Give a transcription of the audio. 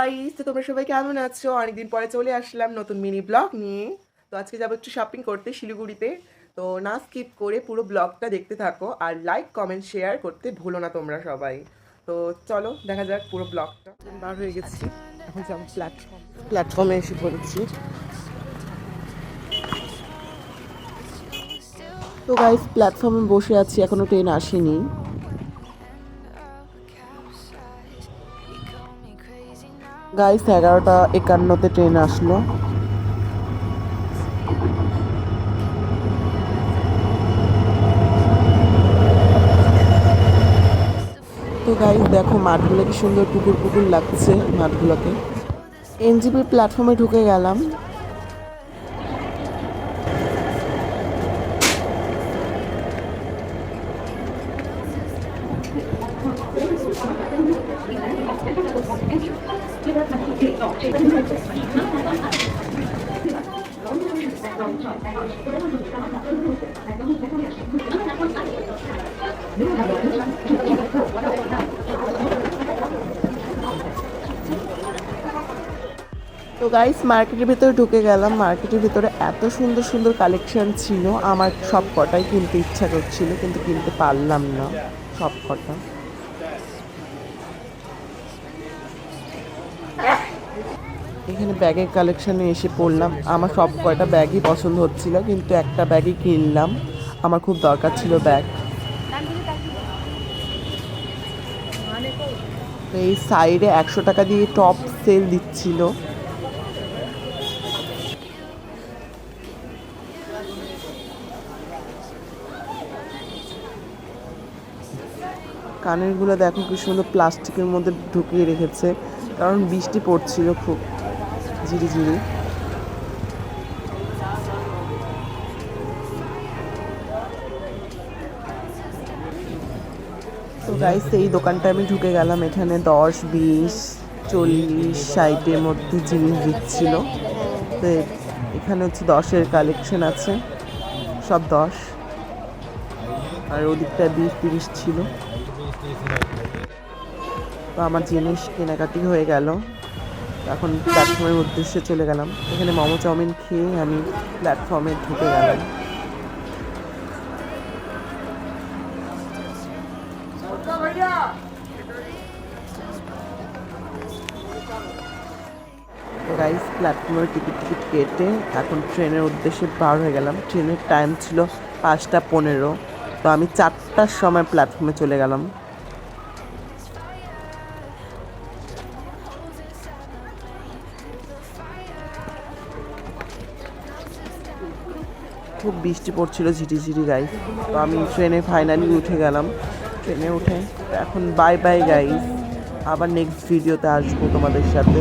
Guys, তো তোমরা সবাই কেমন আছো? অনেকদিন পরে চলে আসলাম নতুন মিনি ব্লগ নিয়ে। তো আজকে যাবো একটু শপিং করতে শিলিগুড়িতে। তো না স্কিপ করে পুরো ব্লগটা দেখতে থাকো, আর লাইক কমেন্ট শেয়ার করতে ভুলো না তোমরা সবাই। তো চলো দেখা যাক পুরো ব্লগটা। বার হয়ে গেছি, এখন যাবো প্ল্যাটফর্মে এসে পড়েছি। তো গাইস, প্ল্যাটফর্মে বসে আছি, এখনো ট্রেন আসেনি। গাইস 11:51-তে ট্রেন আসলো। তো গাইস দেখো, মাঠগুলো কি সুন্দর পুকুর পুকুর লাগছে মাঠগুলোকে। এনজিপি প্ল্যাটফর্মে ঢুকে গেলাম। তো গাইস মার্কেটের ভিতরে ঢুকে গেলাম। মার্কেটের ভিতরে এত সুন্দর সুন্দর কালেকশন ছিল, আমার সব কটাই কিনতে ইচ্ছা করছিল, কিন্তু কিনতে পারলাম না সব কটা। এখানে ব্যাগের কালেকশনে এসে পড়লাম। আমার সব কয়টা ব্যাগই পছন্দ হচ্ছিল, কিন্তু একটা ব্যাগই কিনলাম, আমার খুব দরকার ছিল ব্যাগ। তো এই সাইডে 100 টাকা দিয়ে টপ সেল দিচ্ছিল। কানেরগুলো দেখো কি সুন্দর প্লাস্টিকের মধ্যে ঢুকিয়ে রেখেছে, কারণ বৃষ্টি পড়ছিল খুব ঝিরিঝিরি। তো গাইস এই দোকানটা আমি ঢুকে গেলাম। এখানে 10, 20, 40, 60-এর মধ্যে জিনিস দিচ্ছিল। তো এখানে হচ্ছে 10-এর কালেকশন আছে, সব 10, আর ওদিকটা 20, 30 ছিল। তো আমার জিনিস কেনাকাটি হয়ে গেল, এখন প্ল্যাটফর্মের উদ্দেশ্যে চলে গেলাম। এখানে মোমো চাউমিন খেয়ে আমি প্ল্যাটফর্মে ঢুকে গেলাম। গাইস প্ল্যাটফর্মের টিকিট কেটে এখন ট্রেনের উদ্দেশ্যে বার হয়ে গেলাম। ট্রেনের টাইম ছিল 5:15, তো আমি 4টার সময় প্ল্যাটফর্মে চলে গেলাম। খুব বৃষ্টি পড়ছিল ঝিরিঝিরি গাইস। তো আমি ট্রেনে ফাইনালি উঠে গেলাম। ট্রেনে উঠে এখন বাই বাই গাইস, আবার নেক্সট ভিডিওতে আসবো তোমাদের সাথে।